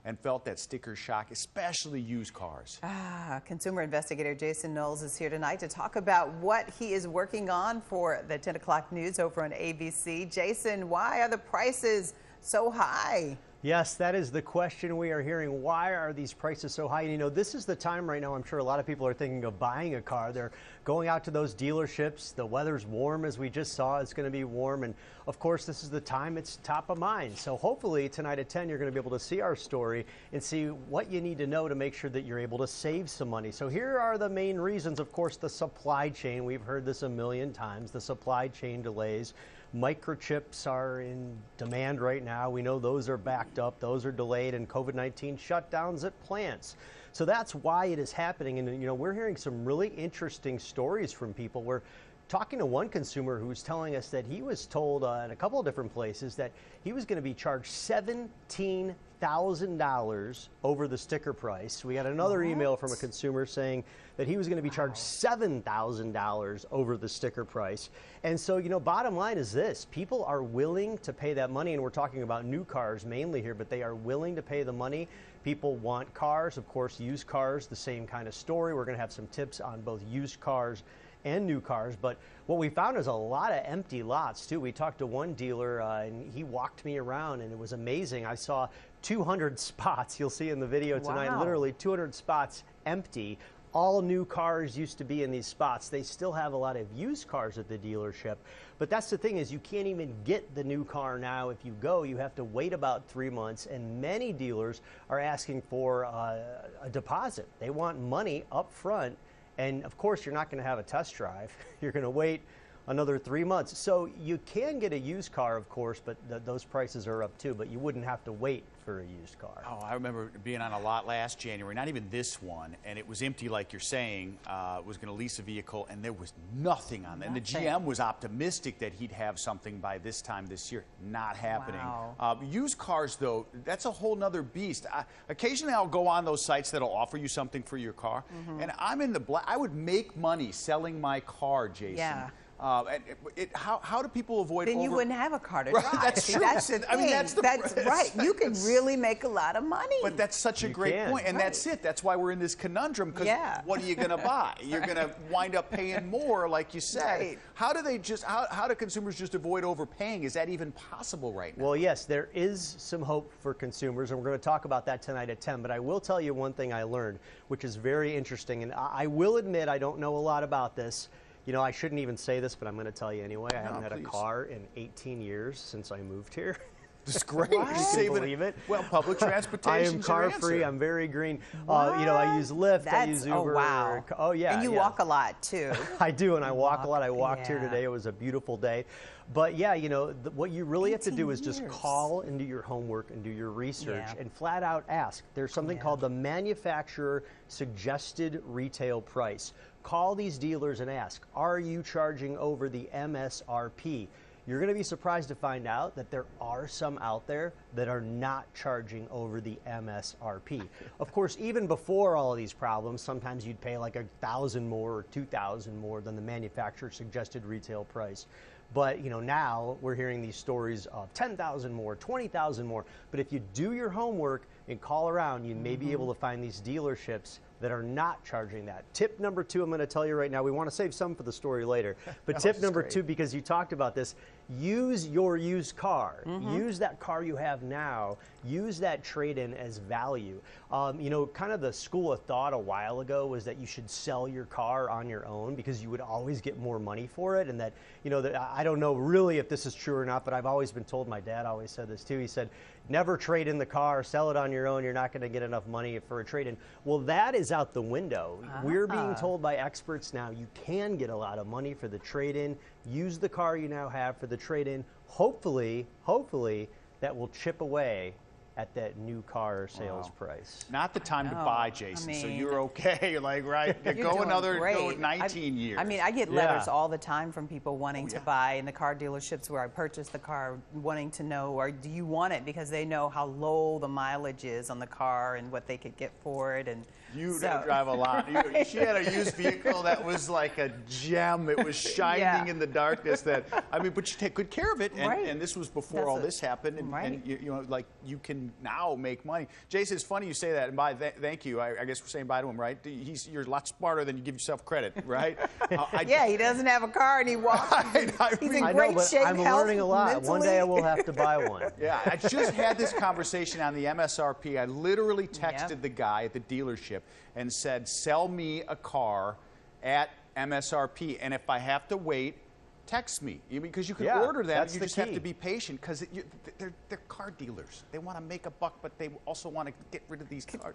and felt that sticker shock, especially used cars. Consumer investigator Jason Knowles is here tonight to talk about what he is working on for the 10 o'clock news over on ABC. Jason, why are the prices so high? Yes, that is the question we are hearing. Why are these prices so high? And you know, this is the time right now, I'm sure a lot of people are thinking of buying a car. They're going out to those dealerships. The weather's warm, as we just saw. It's going to be warm. And of course, this is the time it's top of mind. So hopefully tonight at 10, you're going to be able to see our story and see what you need to know to make sure that you're able to save some money. So here are the main reasons. Of course, the supply chain. We've heard this a million times. The supply chain delays. Microchips are in demand right now. We know those are backed up, those are delayed, and COVID-19 shutdowns at plants. So that's why it is happening. And you know, we're hearing some really interesting stories from people. We're talking to one consumer who's telling us that he was told in a couple of different places that he was going to be charged $17,000 over the sticker price. We got another email from a consumer saying that he was going to be charged $7,000 over the sticker price. And so, you know, bottom line is this: people are willing to pay that money, and we're talking about new cars mainly here, but they are willing to pay the money. People want cars, of course, used cars, the same kind of story. We're going to have some tips on both used cars and new cars, but what we found is a lot of empty lots too. We talked to one dealer and he walked me around, and it was amazing. I saw 200 spots. You'll see in the video tonight, literally 200 spots empty. All new cars used to be in these spots. They still have a lot of used cars at the dealership, but that's the thing, is you can't even get the new car now. If you go, you have to wait about 3 months, and many dealers are asking for a deposit. They want money up front. And of course, you're not going to have a test drive. You're going to wait another 3 months. So you can get a used car, of course, but those prices are up too, but you wouldn't have to wait for a used car. Oh, I remember being on a lot last January, not even this one, and it was empty like you're saying. Was going to lease a vehicle, and there was nothing on it. And the GM was optimistic that he'd have something by this time this year. Not happening. Wow. Used cars, though, that's a whole nother beast. Occasionally, I'll go on those sites that'll offer you something for your car, and I'm in the black. I would make money selling my car, Jason. Yeah. How do people avoid? Then you wouldn't have a car to drive. That's true. That's the thing. I mean, that's right. You can really make a lot of money. But that's such a great point, and that's it. That's why we're in this conundrum. Because what are you going to buy? You're going to wind up paying more, like you said. Right. How do they how do consumers just avoid overpaying? Is that even possible right now? Well, yes, there is some hope for consumers, and we're going to talk about that tonight at 10. But I will tell you one thing I learned, which is very interesting, and I will admit I don't know a lot about this. You know, I shouldn't even say this, but I'm going to tell you anyway. I haven't had a car in 18 years since I moved here. It's great. You can believe it. Well, public transportation. I am car free. I'm very green. You know, I use Lyft. I use Uber. Oh, wow. Oh, yeah. And you walk a lot too. I do, and I walk a lot. I walked here today. It was a beautiful day. But yeah, you know, what you really have to do is just call and do your homework and do your research and flat out ask. There's something called the manufacturer suggested retail price. Call these dealers and ask, are you charging over the MSRP? You're going to be surprised to find out that there are some out there that are not charging over the MSRP. Of course, even before all of these problems, sometimes you'd pay like $1,000 more or $2,000 more than the manufacturer suggested retail price. But you know, now we're hearing these stories of $10,000 more, $20,000 more. But if you do your homework and call around, you may be able to find these dealerships that are not charging that. Tip number 2, I'm going to tell you right now. We want to save some for the story later. But tip number 2, because you talked about this, use your used car. Use that car you have now. Use that trade-in as value. You know, kind of the school of thought a while ago was that you should sell your car on your own because you would always get more money for it. And that, you know, that I don't know really if this is true or not, but I've always been told, my dad always said this too. He said, never trade in the car, sell it on your own. You're not going to get enough money for a trade-in. Well, that is out the window. We're being told by experts now you can get a lot of money for the trade-in. Use the car you now have for the trade-in. Hopefully, that will chip away at that new car sales price. Not the time to buy, Jason. I mean, so you're okay. You're like, right, go 19 years. I mean, I get letters all the time from people wanting to buy in the car dealerships where I purchased the car, wanting to know, or do you want it, because they know how low the mileage is on the car and what they could get for it. And you drive a lot. She had a used vehicle that was like a gem. It was shining in the darkness. That, I mean, but you take good care of it. And this was before all this happened. And you know, like, you can can now make money. Jason, it's funny you say that, and thank you. I guess we're saying bye to him, right? You're a lot smarter than you give yourself credit, right? Yeah, he doesn't have a car and he walks. He's in great shape. I'm learning a lot. Mentally. One day I will have to buy one. Yeah, I just had this conversation on the MSRP. I literally texted the guy at the dealership and said, sell me a car at MSRP, and if I have to wait, text me, because you can order them. You just have to be patient, because they're car dealers. They want to make a buck, but they also want to get rid of these cars.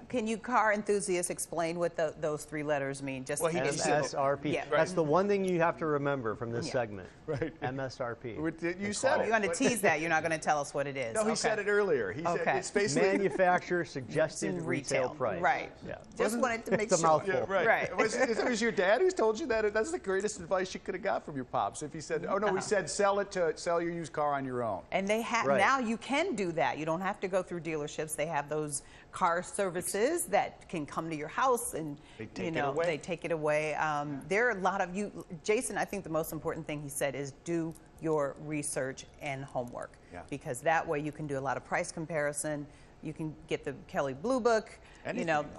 Can you car enthusiasts explain what those 3 letters mean? Just MSRP. Yeah. That's the one thing you have to remember from this segment. Right. MSRP. You said it. You're going to tease that. You're not going to tell us what it is. No, he said it earlier. He said it's basically manufacturer suggested retail price. Right. Yeah. Just wanted to make it's sure. a mouthful. Yeah, right. It was your dad who's told you that? That's the greatest advice you could have got from your pops. If he said, oh no, we said sell your used car on your own. And they have now you can do that. You don't have to go through dealerships. They have those car services that can come to your house and they take it away. There are a lot of you, Jason. I think the most important thing he said is do your research and homework, because that way you can do a lot of price comparison. You can get the Kelley Blue Book.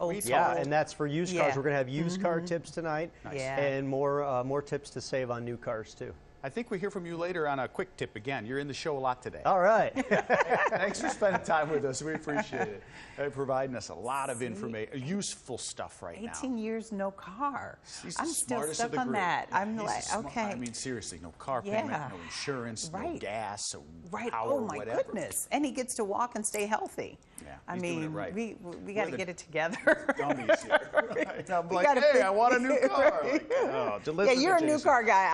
Old and that's for used cars. We're going to have used car tips tonight, and more tips to save on new cars too. I think we hear from you later on a quick tip again. You're in the show a lot today. All right. Thanks for spending time with us. We appreciate it. Providing us a lot of information, useful stuff right now. 18 years, no car. I'm still stuck on that. I'm like, okay. I mean, seriously, no car payment, no insurance, no gas, right. power, Oh my whatever. goodness. And he gets to walk and stay healthy. Yeah, I mean, doing it right. we got to get it together. Dummies here. Right. I'm like, hey, I want a new car. Like, yeah, you're a new car guy.